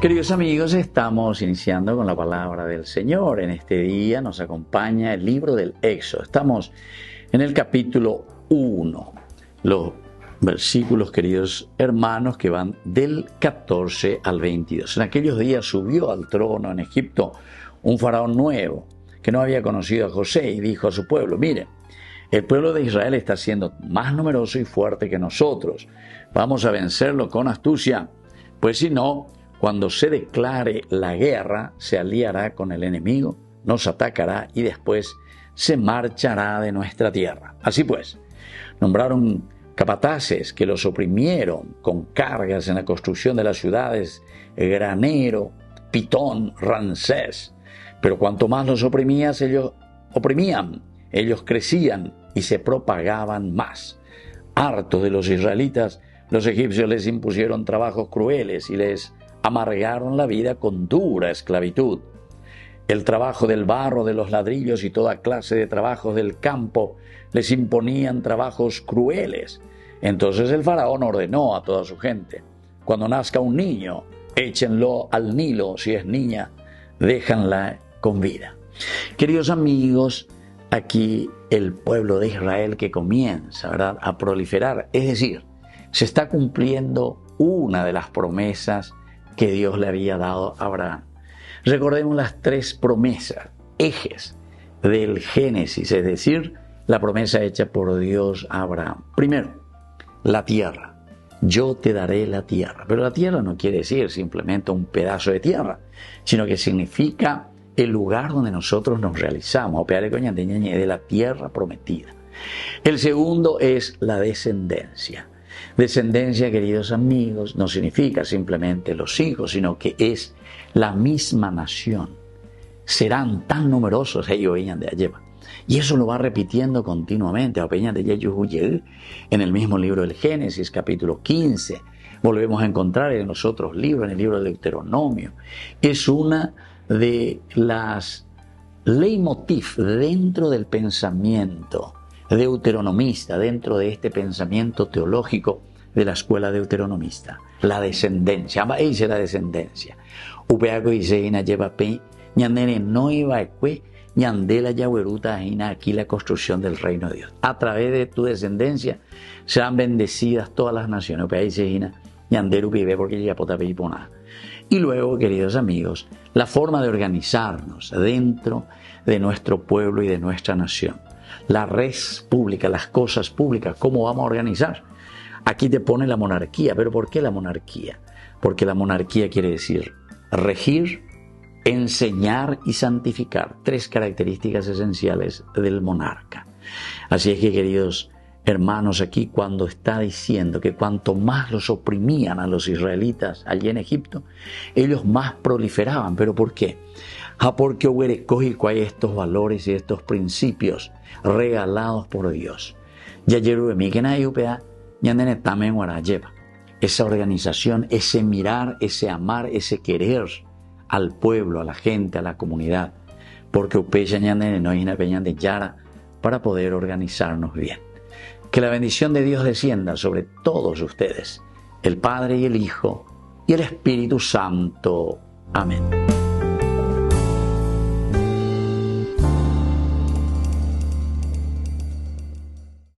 Queridos amigos, estamos iniciando con la palabra del Señor. En este día nos acompaña el libro del Éxodo. Estamos en el capítulo 1. Los versículos, queridos hermanos, que van del 14 al 22. En aquellos días subió al trono en Egipto un faraón nuevo que no había conocido a José y dijo a su pueblo: miren, el pueblo de Israel está siendo más numeroso y fuerte que nosotros. Vamos a vencerlo con astucia, pues si no, cuando se declare la guerra, se aliará con el enemigo, nos atacará y después se marchará de nuestra tierra. Así pues, nombraron capataces que los oprimieron con cargas en la construcción de las ciudades Granero, Pitón, Ramsés. Pero cuanto más los oprimían, ellos crecían y se propagaban más. Hartos de los israelitas, los egipcios les impusieron trabajos crueles y les amargaron la vida con dura esclavitud. El trabajo del barro, de los ladrillos y toda clase de trabajos del campo les imponían trabajos crueles. Entonces el faraón ordenó a toda su gente: cuando nazca un niño, échenlo al Nilo; si es niña, déjanla con vida. Queridos amigos, aquí el pueblo de Israel que comienza, ¿verdad?, a proliferar, es decir, se está cumpliendo una de las promesas que Dios le había dado a Abraham. Recordemos las tres promesas, ejes del Génesis, es decir, la promesa hecha por Dios a Abraham. Primero, la tierra. Yo te daré la tierra. Pero la tierra no quiere decir simplemente un pedazo de tierra, sino que significa el lugar donde nosotros nos realizamos, de la tierra prometida. El segundo es la descendencia. Descendencia, queridos amigos, no significa simplemente los hijos, sino que es la misma nación. Serán tan numerosos ellos de allá. Y eso lo va repitiendo continuamente. En el mismo libro del Génesis, capítulo 15. Volvemos a encontrar en los otros libros, en el libro del Deuteronomio. Es una de las leitmotiv dentro del pensamiento deuteronomista, dentro de este pensamiento teológico de la escuela deuteronomista. La descendencia. Esa es la descendencia. Aquí la construcción del reino de Dios. A través de tu descendencia serán bendecidas todas las naciones. Y luego, queridos amigos, la forma de organizarnos dentro de nuestro pueblo y de nuestra nación. La res pública, las cosas públicas, ¿cómo vamos a organizar? Aquí te pone la monarquía. ¿Pero por qué la monarquía? Porque la monarquía quiere decir regir, enseñar y santificar. Tres características esenciales del monarca. Así es que, queridos hermanos, aquí cuando está diciendo que cuanto más los oprimían a los israelitas allí en Egipto, ellos más proliferaban. ¿Pero por qué? Porque hay estos valores y estos principios regalados por Dios. Esa organización, ese mirar, ese amar, ese querer al pueblo, a la gente, a la comunidad, porque para poder organizarnos bien. Que la bendición de Dios descienda sobre todos ustedes, el Padre y el Hijo y el Espíritu Santo. Amén.